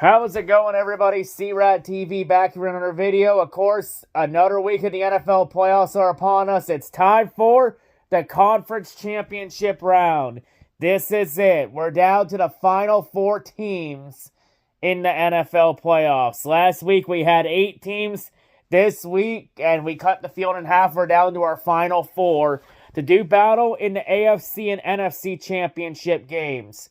How's it going, everybody? C-RadTV back here in another video. Of course, another week of the NFL playoffs are upon us. It's time for the conference championship round. This is it. We're down to the final 4 teams in the NFL playoffs. Last week we had 8 teams. This week, and we cut the field in half. We're down to our final 4 to do battle in the AFC and NFC championship games.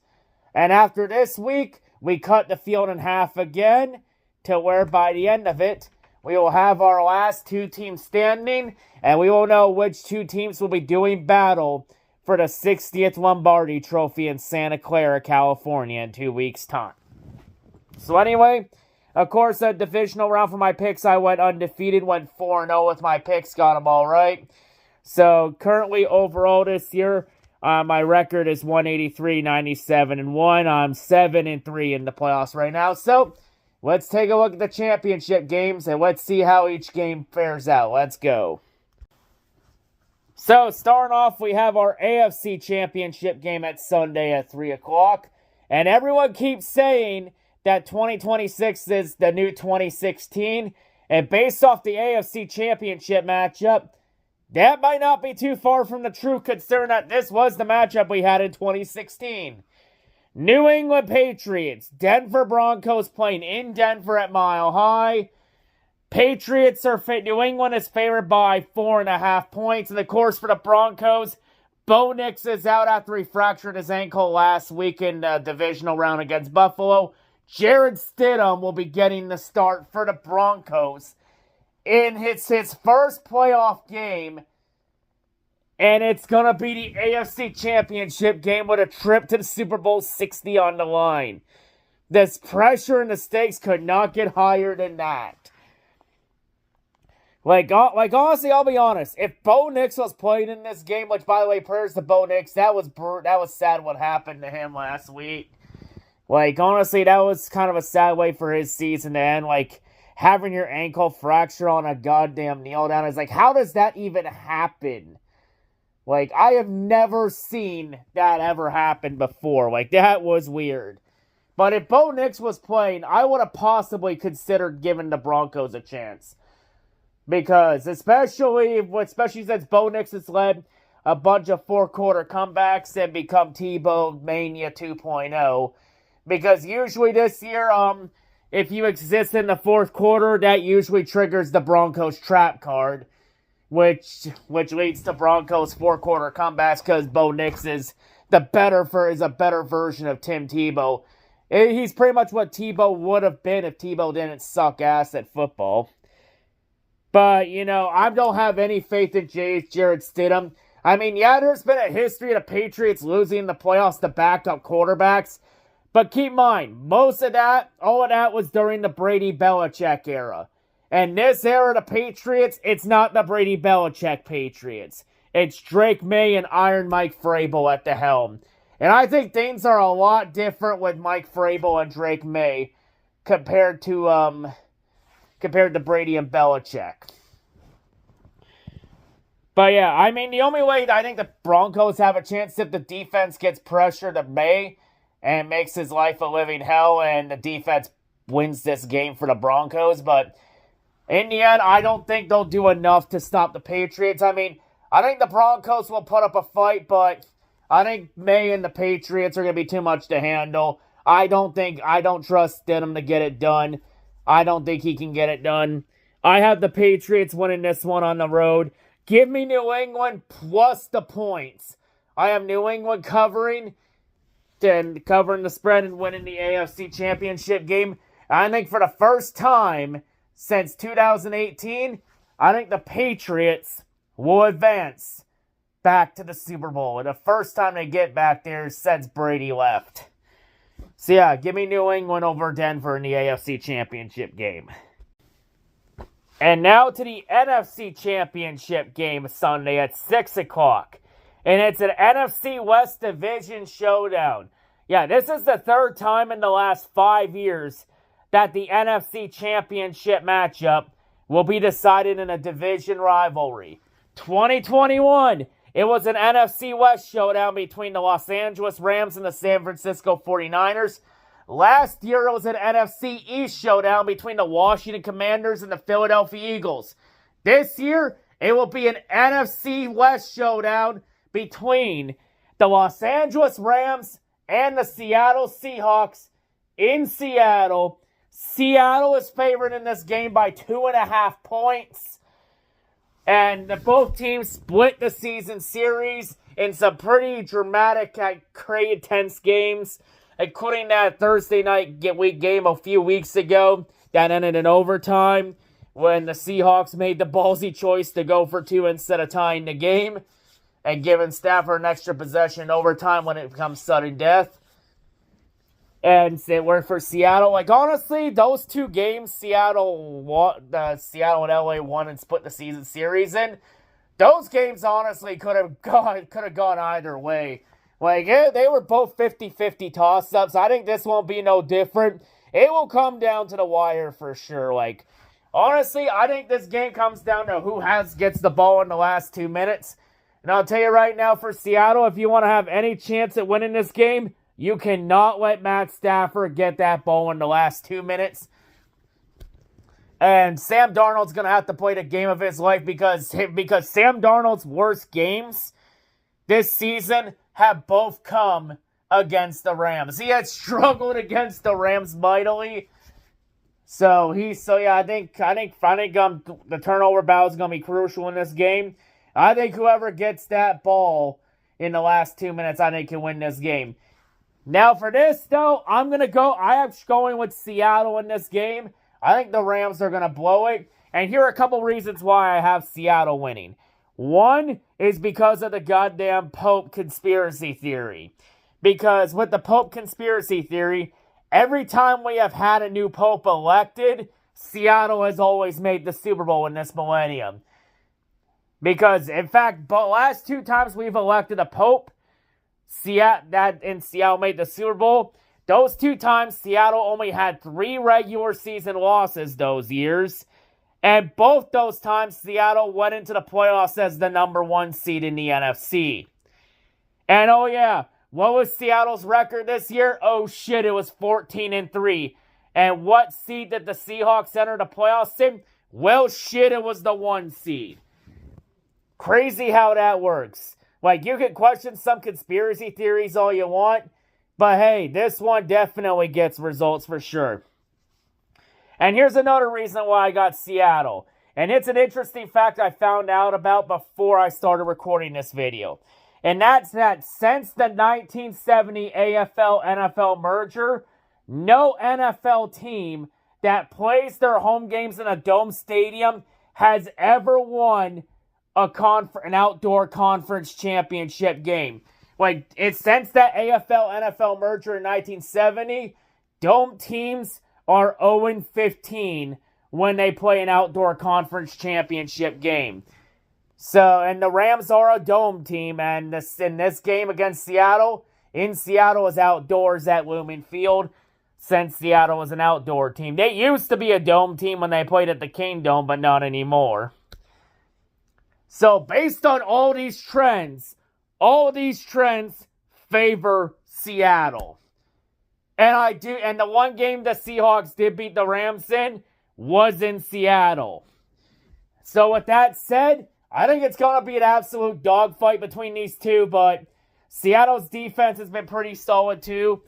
And after this week, we cut the field in half again, to where by the end of it, we will have our last 2 teams standing, and we will know which 2 teams will be doing battle for the 60th Lombardi Trophy in Santa Clara, California in 2 weeks' time. So anyway, of course, the divisional round for my picks, I went undefeated, went 4-0 with my picks, got them all right. So currently, overall this year, my record is 183, 97, and 1. I'm 7-3 in the playoffs right now. So let's take a look at the championship games and let's see how each game fares out. Let's go. So starting off, we have our AFC championship game at Sunday at 3 o'clock. And everyone keeps saying that 2026 is the new 2016. And based off the AFC championship matchup, that might not be too far from the truth, considering that this was the matchup we had in 2016. New England Patriots, Denver Broncos playing in Denver at Mile High. New England is favored by 4.5 points. And of course, for the Broncos, Bo Nix is out after he fractured his ankle last week in the divisional round against Buffalo. Jared Stidham will be getting the start for the Broncos in his first playoff game, and it's going to be the AFC Championship game with a trip to the Super Bowl 60 on the line. This pressure and the stakes could not get higher than that. Like honestly, I'll be honest. If Bo Nix was playing in this game, which, by the way, prayers to Bo Nix, that was sad what happened to him last week. Like, honestly, that was kind of a sad way for his season to end. Like, having your ankle fracture on a goddamn kneel down is like, how does that even happen? Like, I have never seen that ever happen before. Like, that was weird. But if Bo Nix was playing, I would have possibly considered giving the Broncos a chance. Because, especially since Bo Nix has led a bunch of 4-quarter comebacks and become Tebow Mania 2.0. Because usually this year, if you exist in the 4th quarter, that usually triggers the Broncos trap card, which leads to Broncos 4-quarter comebacks because Bo Nix is a better version of Tim Tebow. He's pretty much what Tebow would have been if Tebow didn't suck ass at football. But, I don't have any faith in Jared Stidham. I mean, yeah, there's been a history of the Patriots losing the playoffs to backup quarterbacks. But keep in mind, all of that was during the Brady-Belichick era. And this era of the Patriots, it's not the Brady-Belichick Patriots. It's Drake May and Iron Mike Vrabel at the helm. And I think things are a lot different with Mike Vrabel and Drake May compared to Brady and Belichick. But yeah, I mean, the only way I think the Broncos have a chance if the defense gets pressure to May and makes his life a living hell, and the defense wins this game for the Broncos. But in the end, I don't think they'll do enough to stop the Patriots. I mean, I think the Broncos will put up a fight, but I think May and the Patriots are going to be too much to handle. I don't trust Stidham to get it done. I don't think he can get it done. I have the Patriots winning this one on the road. Give me New England plus the points. I have New England covering the spread and winning the AFC Championship game. I think for the first time since 2018, I think the Patriots will advance back to the Super Bowl. And the first time they get back there since Brady left. So yeah, give me New England over Denver in the AFC Championship game. And now to the NFC Championship game Sunday at 6 o'clock. And it's an NFC West Division showdown. Yeah, this is the 3rd time in the last 5 years that the NFC Championship matchup will be decided in a division rivalry. 2021, it was an NFC West showdown between the Los Angeles Rams and the San Francisco 49ers. Last year, it was an NFC East showdown between the Washington Commanders and the Philadelphia Eagles. This year, it will be an NFC West showdown between the Los Angeles Rams and the Seattle Seahawks in Seattle. Seattle is favored in this game by 2.5 points. And both teams split the season series in some pretty dramatic, crazy tense games, including that Thursday night week game a few weeks ago that ended in overtime when the Seahawks made the ballsy choice to go for 2 instead of tying the game and giving Stafford an extra possession in overtime when it becomes sudden death. And it worked for Seattle. Like, honestly, those 2 games, Seattle and LA won and split the season series in. Those games, honestly, could have gone either way. Like, they were both 50-50 toss-ups. I think this won't be no different. It will come down to the wire for sure. Like, honestly, I think this game comes down to who gets the ball in the last 2 minutes. And I'll tell you right now, for Seattle, if you want to have any chance at winning this game, you cannot let Matt Stafford get that ball in the last 2 minutes. And Sam Darnold's going to have to play the game of his life because Sam Darnold's worst games this season have both come against the Rams. He had struggled against the Rams mightily. I think the turnover battle is going to be crucial in this game. I think whoever gets that ball in the last 2 minutes, I think can win this game. Now for this, though, I am going with Seattle in this game. I think the Rams are going to blow it. And here are a couple reasons why I have Seattle winning. One is because of the goddamn Pope conspiracy theory. Because with the Pope conspiracy theory, every time we have had a new Pope elected, Seattle has always made the Super Bowl in this millennium. Because, in fact, the last 2 times we've elected a Pope, Seattle made the Super Bowl. Those 2 times, Seattle only had 3 regular season losses those years. And both those times, Seattle went into the playoffs as the number 1 seed in the NFC. And oh yeah, what was Seattle's record this year? Oh shit, it was 14-3. And what seed did the Seahawks enter the playoffs in? Well shit, it was the 1 seed. Crazy how that works. Like, you can question some conspiracy theories all you want, but hey, this one definitely gets results for sure. And here's another reason why I got Seattle. And it's an interesting fact I found out about before I started recording this video. And that's that since the 1970 AFL-NFL merger, no NFL team that plays their home games in a dome stadium has ever won an outdoor conference championship game. Like, it's since that AFL-NFL merger in 1970, dome teams are 0-15 when they play an outdoor conference championship game. So, and the Rams are a dome team, and in this game against Seattle, in Seattle is outdoors at Lumen Field, since Seattle was an outdoor team. They used to be a dome team when they played at the Kingdome, but not anymore. So, based on all these trends favor Seattle. And the one game the Seahawks did beat the Rams in was in Seattle. So with that said, I think it's going to be an absolute dogfight between these two, but Seattle's defense has been pretty solid too.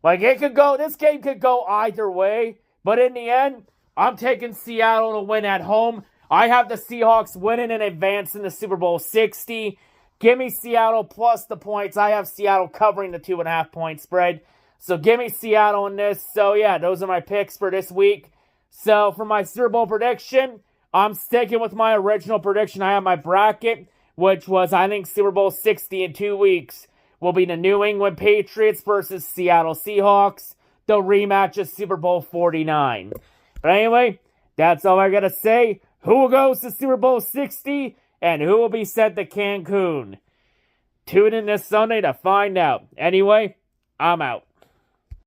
Like, this game could go either way, but in the end, I'm taking Seattle to win at home. I have the Seahawks winning and advancing the Super Bowl 60. Give me Seattle plus the points. I have Seattle covering the 2.5 point spread. So give me Seattle in this. So yeah, those are my picks for this week. So for my Super Bowl prediction, I'm sticking with my original prediction. I have my bracket, which was, I think, Super Bowl 60 in 2 weeks will be the New England Patriots versus Seattle Seahawks, the rematch of Super Bowl 49. But anyway, that's all I got to say. Who goes to Super Bowl 60 and who will be sent to Cancun? Tune in this Sunday to find out. Anyway, I'm out.